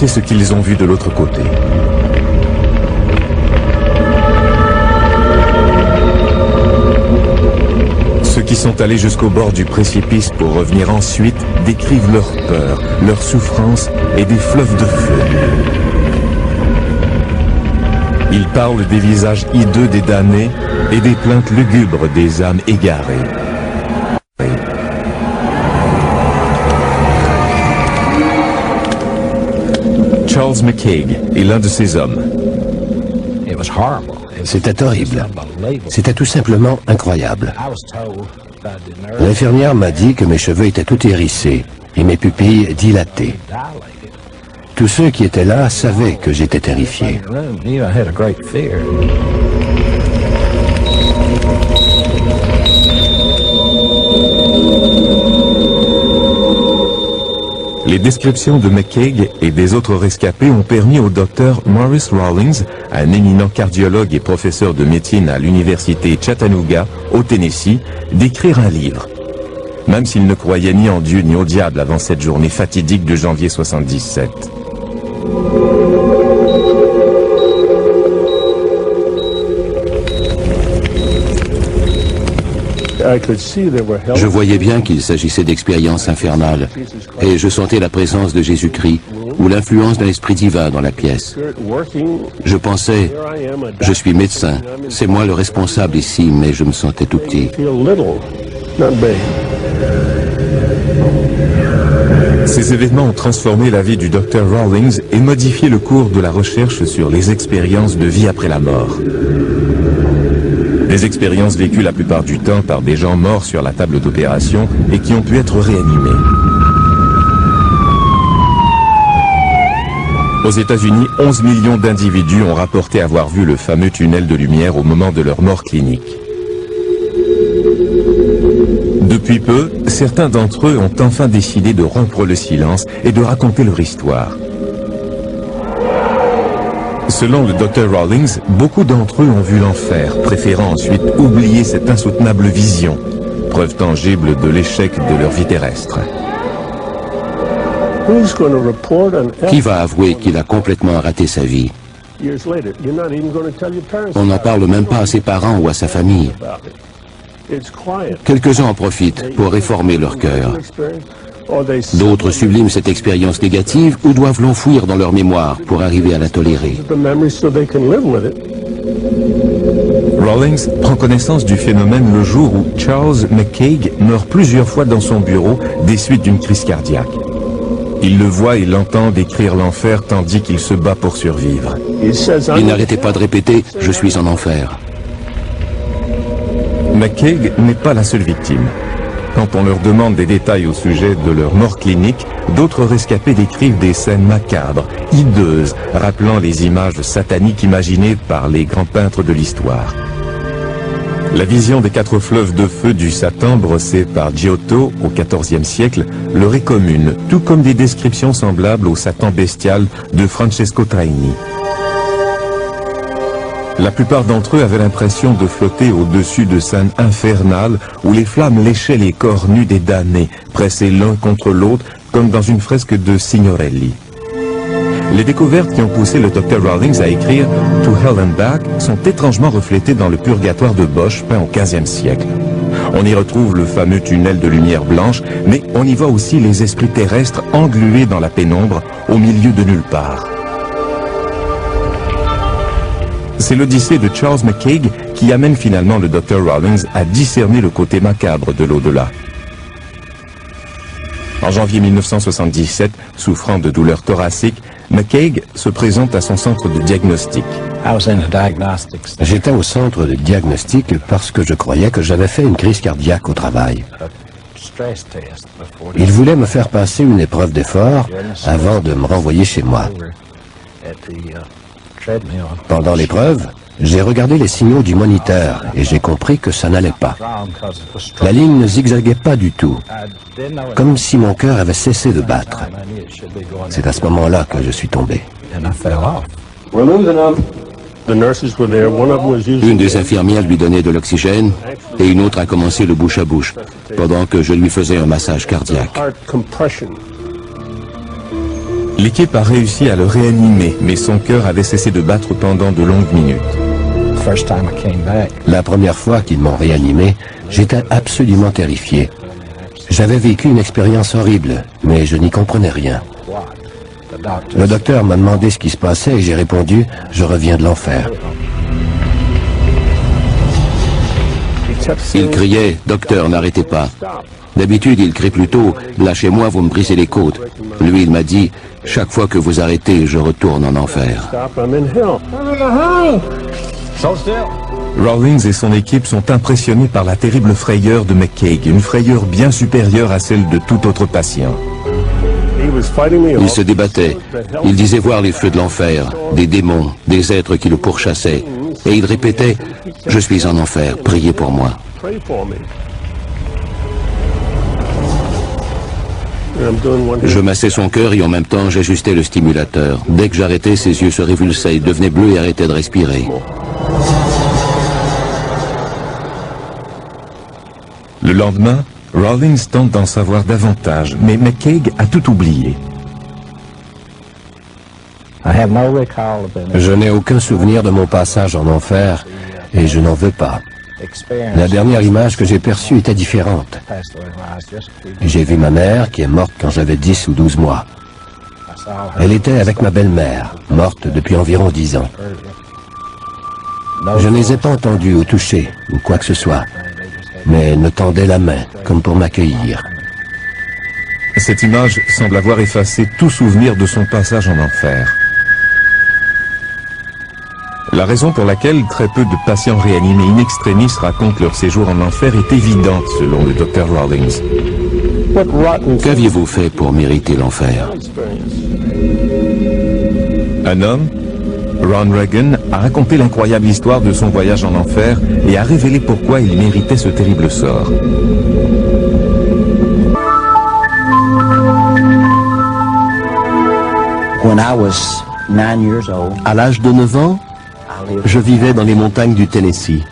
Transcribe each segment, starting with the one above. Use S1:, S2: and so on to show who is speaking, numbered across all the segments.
S1: sait ce qu'ils ont vu de l'autre côté. Ceux qui sont allés jusqu'au bord du précipice pour revenir ensuite décrivent leur peur, leur souffrance et des fleuves de feu. Ils parlent des visages hideux des damnés et des plaintes lugubres des âmes égarées. Charles McCaig est l'un de ces hommes.
S2: C'était horrible. C'était tout simplement incroyable. L'infirmière m'a dit que mes cheveux étaient tout hérissés et mes pupilles dilatées. Tous ceux qui étaient là savaient que j'étais terrifié.
S1: Les descriptions de McCaig et des autres rescapés ont permis au docteur Morris Rawlings, un éminent cardiologue et professeur de médecine à l'université Chattanooga, au Tennessee, d'écrire un livre. Même s'il ne croyait ni en Dieu ni au diable avant cette journée fatidique de janvier 77.
S2: Je voyais bien qu'il s'agissait d'expériences infernales, et je sentais la présence de Jésus-Christ ou l'influence d'un esprit divin dans la pièce. Je pensais, je suis médecin, c'est moi le responsable ici, mais je me sentais tout petit.
S1: Ces événements ont transformé la vie du Dr Rawlings et modifié le cours de la recherche sur les expériences de vie après la mort. Des expériences vécues la plupart du temps par des gens morts sur la table d'opération et qui ont pu être réanimés. Aux États-Unis, 11 millions d'individus ont rapporté avoir vu le fameux tunnel de lumière au moment de leur mort clinique. Depuis peu, certains d'entre eux ont enfin décidé de rompre le silence et de raconter leur histoire. Selon le Dr Rawlings, beaucoup d'entre eux ont vu l'enfer, préférant ensuite oublier cette insoutenable vision, preuve tangible de l'échec de leur vie terrestre.
S2: Qui va avouer qu'il a complètement raté sa vie? On n'en parle même pas à ses parents ou à sa famille. Quelques-uns en profitent pour réformer leur cœur. D'autres subliment cette expérience négative ou doivent l'enfouir dans leur mémoire pour arriver à la tolérer.
S1: Rawlings prend connaissance du phénomène le jour où Charles McCaig meurt plusieurs fois dans son bureau des suites d'une crise cardiaque. Il le voit et l'entend décrire l'enfer tandis qu'il se bat pour survivre.
S2: Il n'arrêtait pas de répéter « Je suis en enfer ».
S1: McCaig n'est pas la seule victime. Quand on leur demande des détails au sujet de leur mort clinique, d'autres rescapés décrivent des scènes macabres, hideuses, rappelant les images sataniques imaginées par les grands peintres de l'histoire. La vision des 4 fleuves de feu du Satan brossés par Giotto au XIVe siècle leur est commune, tout comme des descriptions semblables au Satan bestial de Francesco Traini. La plupart d'entre eux avaient l'impression de flotter au-dessus de scènes infernales où les flammes léchaient les corps nus des damnés, pressés l'un contre l'autre comme dans une fresque de Signorelli. Les découvertes qui ont poussé le Dr Rawlings à écrire « To Hell and Back » sont étrangement reflétées dans le Purgatoire de Bosch peint au XVe siècle. On y retrouve le fameux tunnel de lumière blanche, mais on y voit aussi les esprits terrestres englués dans la pénombre au milieu de nulle part. C'est l'odyssée de Charles McCaig qui amène finalement le Dr Rawlings à discerner le côté macabre de l'au-delà. En janvier 1977, souffrant de douleurs thoraciques, McCaig se présente à son centre de diagnostic.
S2: J'étais au centre de diagnostic parce que je croyais que j'avais fait une crise cardiaque au travail. Ils voulaient me faire passer une épreuve d'effort avant de me renvoyer chez moi. Pendant l'épreuve, j'ai regardé les signaux du moniteur et j'ai compris que ça n'allait pas. La ligne ne zigzaguait pas du tout, comme si mon cœur avait cessé de battre. C'est à ce moment-là que je suis tombé. Une des infirmières lui donnait de l'oxygène et une autre a commencé le bouche à bouche, pendant que je lui faisais un massage cardiaque.
S1: L'équipe a réussi à le réanimer, mais son cœur avait cessé de battre pendant de longues minutes.
S2: La première fois qu'ils m'ont réanimé, j'étais absolument terrifié. J'avais vécu une expérience horrible, mais je n'y comprenais rien. Le docteur m'a demandé ce qui se passait et j'ai répondu « Je reviens de l'enfer ». Il criait « Docteur, n'arrêtez pas ». D'habitude, il crie plutôt « Lâchez-moi, vous me brisez les côtes ». Lui, il m'a dit « Chaque fois que vous arrêtez, je retourne en enfer ».
S1: Rawlings et son équipe sont impressionnés par la terrible frayeur de McCaig, une frayeur bien supérieure à celle de tout autre patient.
S2: Il se débattait. Il disait voir les feux de l'enfer, des démons, des êtres qui le pourchassaient. Et il répétait « Je suis en enfer, priez pour moi ». Je massais son cœur et en même temps j'ajustais le stimulateur. Dès que j'arrêtais, ses yeux se révulsaient, il devenait bleu et arrêtait de respirer.
S1: Le lendemain, Rawlings tente d'en savoir davantage, mais McCaig a tout oublié.
S2: Je n'ai aucun souvenir de mon passage en enfer et je n'en veux pas. La dernière image que j'ai perçue était différente. J'ai vu ma mère qui est morte quand j'avais 10 ou 12 mois. Elle était avec ma belle-mère, morte depuis environ 10 ans. Je ne les ai pas entendus ou touchés, ou quoi que ce soit, mais elle me tendait la main, comme pour m'accueillir.
S1: Cette image semble avoir effacé tout souvenir de son passage en enfer. La raison pour laquelle très peu de patients réanimés in extremis racontent leur séjour en enfer est évidente, selon le Dr Rawlings.
S2: Qu'aviez-vous fait pour mériter l'enfer?
S1: Un homme, Ron Reagan, a raconté l'incroyable histoire de son voyage en enfer et a révélé pourquoi il méritait ce terrible sort.
S2: À l'âge de 9 ans, je vivais dans les montagnes du Tennessee.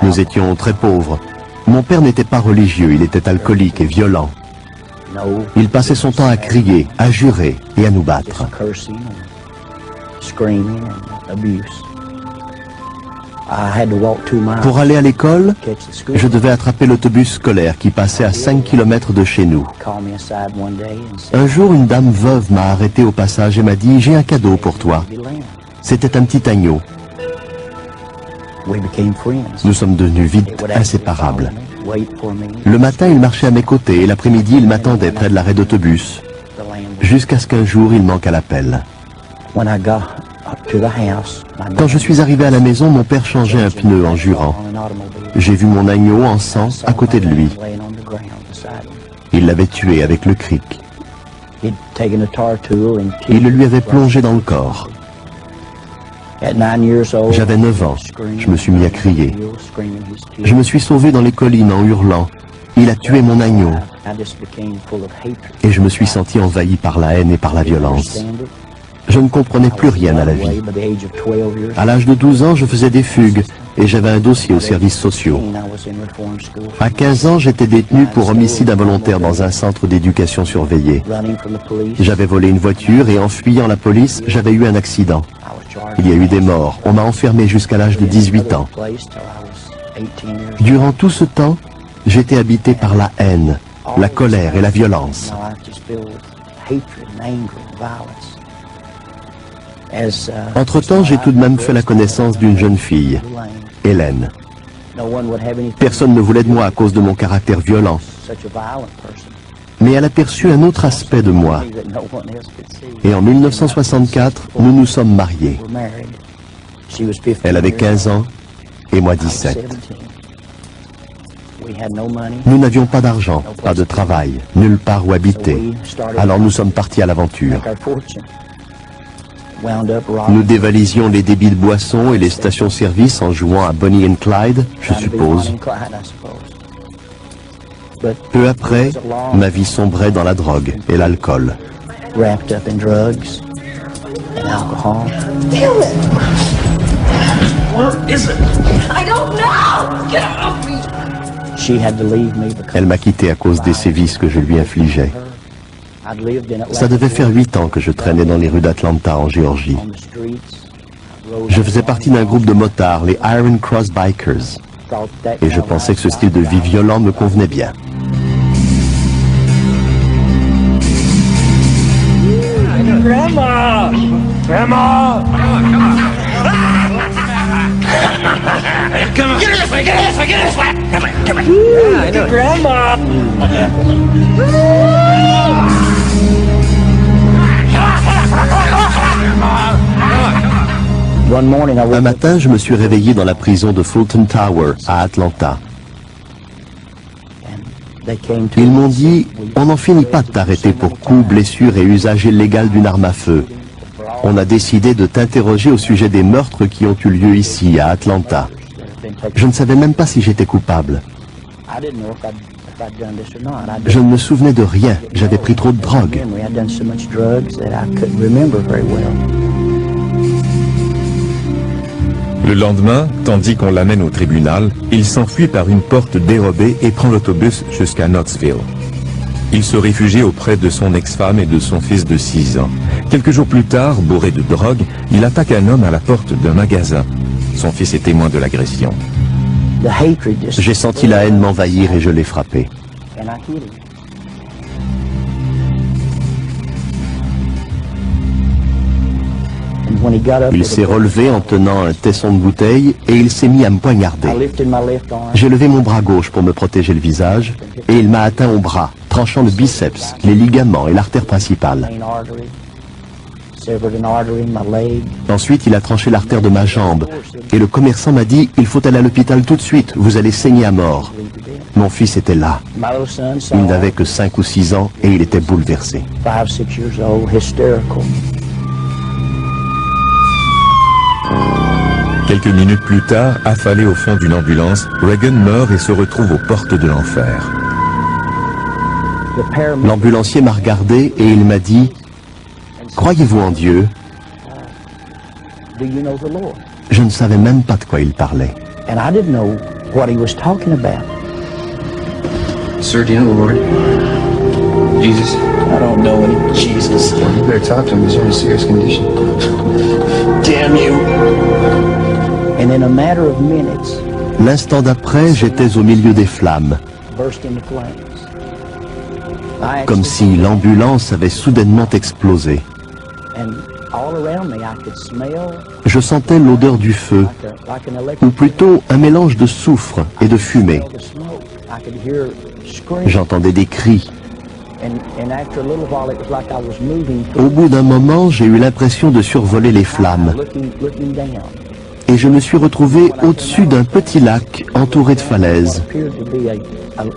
S2: Nous étions très pauvres. Mon père n'était pas religieux, il était alcoolique et violent. Il passait son temps à crier, à jurer et à nous battre. Pour aller à l'école, je devais attraper l'autobus scolaire qui passait à 5 km de chez nous. Un jour, une dame veuve m'a arrêté au passage et m'a dit « J'ai un cadeau pour toi ». C'était un petit agneau. Nous sommes devenus vite inséparables. Le matin, il marchait à mes côtés et l'après-midi, il m'attendait près de l'arrêt d'autobus. Jusqu'à ce qu'un jour, il manque à l'appel. Quand je suis arrivé à la maison, mon père changeait un pneu en jurant. J'ai vu mon agneau en sang à côté de lui. Il l'avait tué avec le cric. Il le lui avait plongé dans le corps. J'avais 9 ans. Je me suis mis à crier. Je me suis sauvé dans les collines en hurlant. Il a tué mon agneau. Et je me suis senti envahi par la haine et par la violence. Je ne comprenais plus rien à la vie. À l'âge de 12 ans, je faisais des fugues et j'avais un dossier aux services sociaux. À 15 ans, j'étais détenu pour homicide involontaire dans un centre d'éducation surveillée. J'avais volé une voiture et en fuyant la police, j'avais eu un accident. Il y a eu des morts. On m'a enfermé jusqu'à l'âge de 18 ans. Durant tout ce temps, j'étais habité par la haine, la colère et la violence. Entre-temps, j'ai tout de même fait la connaissance d'une jeune fille, Hélène. Personne ne voulait de moi à cause de mon caractère violent. Mais elle aperçut un autre aspect de moi. Et en 1964, nous nous sommes mariés. Elle avait 15 ans et moi 17. Nous n'avions pas d'argent, pas de travail, nulle part où habiter. Alors nous sommes partis à l'aventure. Nous dévalisions les débits de boissons et les stations-service en jouant à Bonnie and Clyde, je suppose. Peu après, ma vie sombrait dans la drogue et l'alcool. Elle m'a quitté à cause des sévices que je lui infligeais.
S3: Ça devait faire 8 ans que je traînais dans les rues d'Atlanta, en Géorgie. Je faisais partie d'un groupe de motards, les Iron Cross Bikers. Et je pensais que ce style de vie violent me convenait bien.
S4: Grandma! Grandma! Come on! Come on! Get this way! Get this way! Get this way! Come on! Come on! Yeah, I know. Grandma!
S3: Un matin, je me suis réveillé dans la prison de Fulton Tower, à Atlanta. Ils m'ont dit, on n'en finit pas de t'arrêter pour coups, blessures et usage illégal d'une arme à feu. On a décidé de t'interroger au sujet des meurtres qui ont eu lieu ici, à Atlanta. Je ne savais même pas si j'étais coupable. Je ne me souvenais de rien, j'avais pris trop de drogue.
S1: Le lendemain, tandis qu'on l'amène au tribunal, il s'enfuit par une porte dérobée et prend l'autobus jusqu'à Knoxville. Il se réfugie auprès de son ex-femme et de son fils de 6 ans. Quelques jours plus tard, bourré de drogue, il attaque un homme à la porte d'un magasin. Son fils est témoin de l'agression.
S3: J'ai senti la haine m'envahir et je l'ai frappé. Il s'est relevé en tenant un tesson de bouteille et il s'est mis à me poignarder. J'ai levé mon bras gauche pour me protéger le visage et il m'a atteint au bras, tranchant le biceps, les ligaments et l'artère principale. Ensuite, il a tranché l'artère de ma jambe et le commerçant m'a dit « Il faut aller à l'hôpital tout de suite, vous allez saigner à mort ». Mon fils était là. Il n'avait que 5 ou 6 ans et il était bouleversé.
S1: Quelques minutes plus tard, affalé au fond d'une ambulance, Reagan meurt et se retrouve aux portes de l'enfer.
S3: L'ambulancier m'a regardé et il m'a dit « Croyez-vous en Dieu ?» Je ne savais même pas de quoi il parlait.
S5: Sir, do you know the Lord? Jesus?
S6: I don't know any Jesus.
S5: Well, you better talk to him. He's in a serious condition.
S6: Damn you! And in a matter of minutes,
S3: L'instant d'après, j'étais au milieu des flammes,
S6: burst into flames.
S3: comme si l'ambulance avait soudainement explosé.
S6: And all around me, I could smell
S3: Je sentais l'odeur du feu,
S6: like an
S3: ou
S6: electric
S3: plutôt un mélange de soufre et de fumée.
S6: the smoke. I could hear screams.
S3: J'entendais des cris.
S6: And after a little while, it was like I was moving
S3: Au bout d'un moment, j'ai eu l'impression de survoler les flammes,
S6: looking down.
S3: et je me suis retrouvé au-dessus d'un petit lac entouré de falaises.
S6: Appeared to be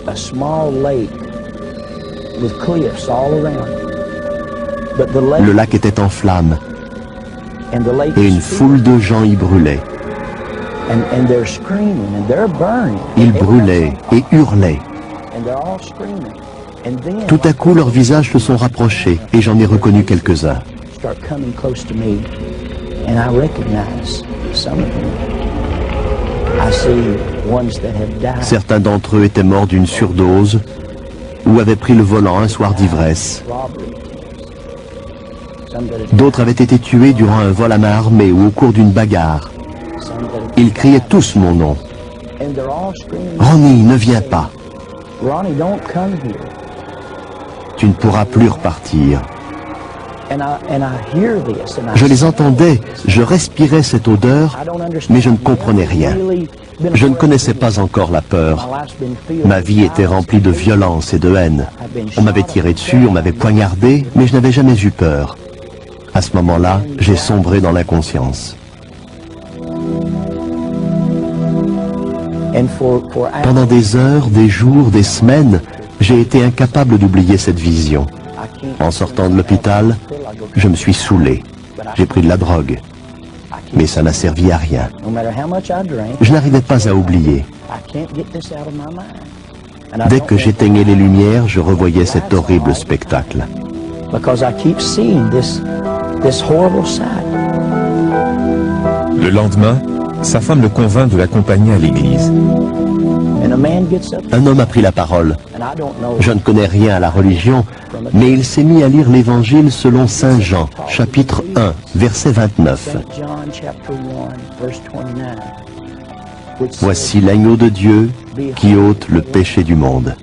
S6: a small lake with cliffs all around. But the lake
S3: Le lac était en flammes,
S6: and the lake
S3: et
S6: is
S3: une foule de gens y brûlaient.
S6: and they're screaming and they're burning.
S3: Ils brûlaient et hurlaient.
S6: And they're all screaming. And then
S3: Tout à coup, leurs visages se sont rapprochés, et j'en ai reconnu quelques-uns.
S6: start coming close to me, and I recognize some of them. I see ones that have died.
S3: Certains d'entre eux étaient morts d'une surdose, ou avaient pris le volant un soir d'ivresse.
S6: Robbery. Some that have
S3: D'autres avaient été tués durant un vol à main armée ou au cours d'une bagarre.
S6: some that have
S3: Ils criaient tous mon nom.
S6: and they're all screaming,
S3: Ronnie, ne viens pas.
S6: Ronnie, don't come here.
S3: Tu ne pourras plus repartir.
S6: And I hear this, and I
S3: Je les entendais, je respirais cette odeur,
S6: I don't understand.
S3: mais je ne comprenais rien. Je ne connaissais pas encore la peur. Ma vie était remplie de violence et de haine. On m'avait tiré dessus, on m'avait poignardé, mais je n'avais jamais eu peur. À ce moment-là, j'ai sombré dans l'inconscience. Pendant des heures, des jours, des semaines, j'ai été incapable d'oublier cette vision. En sortant de l'hôpital, je me suis saoulé. J'ai pris de la drogue. Mais ça n'a servi à rien. Je n'arrivais pas à oublier. Dès que j'éteignais les lumières, je revoyais cet horrible spectacle.
S1: Le lendemain, sa femme le convainc de l'accompagner à l'église.
S3: Un homme a pris la parole. Je ne connais rien à la religion, Mais il s'est mis à lire l'évangile selon Saint Jean, chapitre 1, verset 29. Voici l'agneau de Dieu qui ôte le péché du monde.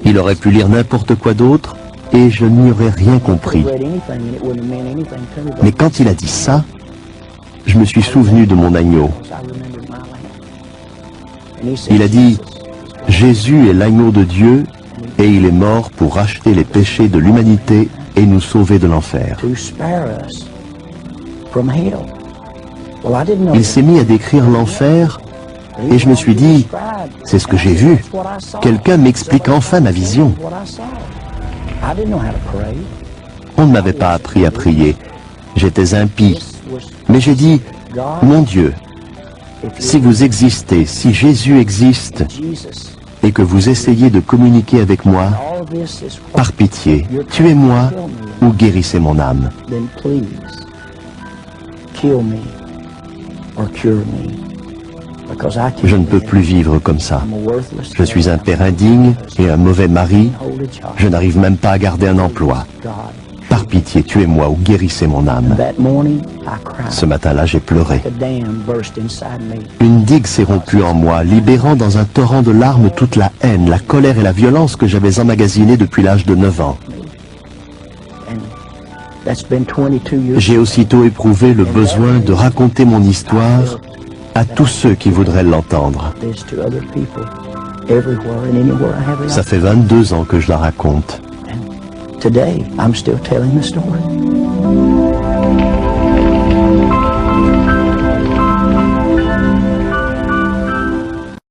S3: Il aurait pu lire n'importe quoi d'autre et je n'y aurais rien compris. Mais quand il a dit ça, je me suis souvenu de mon agneau. Il a dit, Jésus est l'agneau de Dieu et il est mort pour racheter les péchés de l'humanité et nous sauver de l'enfer. Il s'est mis à décrire l'enfer et je me suis dit, c'est ce que j'ai vu. Quelqu'un m'explique enfin ma vision. On ne m'avait pas appris à prier. J'étais impie. Mais j'ai dit, mon Dieu, si vous existez, si Jésus existe, et que vous essayez de communiquer avec moi, par pitié, tuez-moi ou guérissez mon âme. Je ne peux plus vivre comme ça. Je suis un père indigne et un mauvais mari. Je n'arrive même pas à garder un emploi. Par pitié, tuez-moi ou guérissez mon âme. Ce matin-là, j'ai pleuré. Une digue s'est rompue en moi, libérant dans un torrent de larmes toute la haine, la colère et la violence que j'avais emmagasinée depuis l'âge de 9 ans. J'ai aussitôt éprouvé le besoin de raconter mon histoire à tous ceux qui voudraient l'entendre. Ça fait 22 ans que je la raconte.
S6: Today, I'm still telling the story.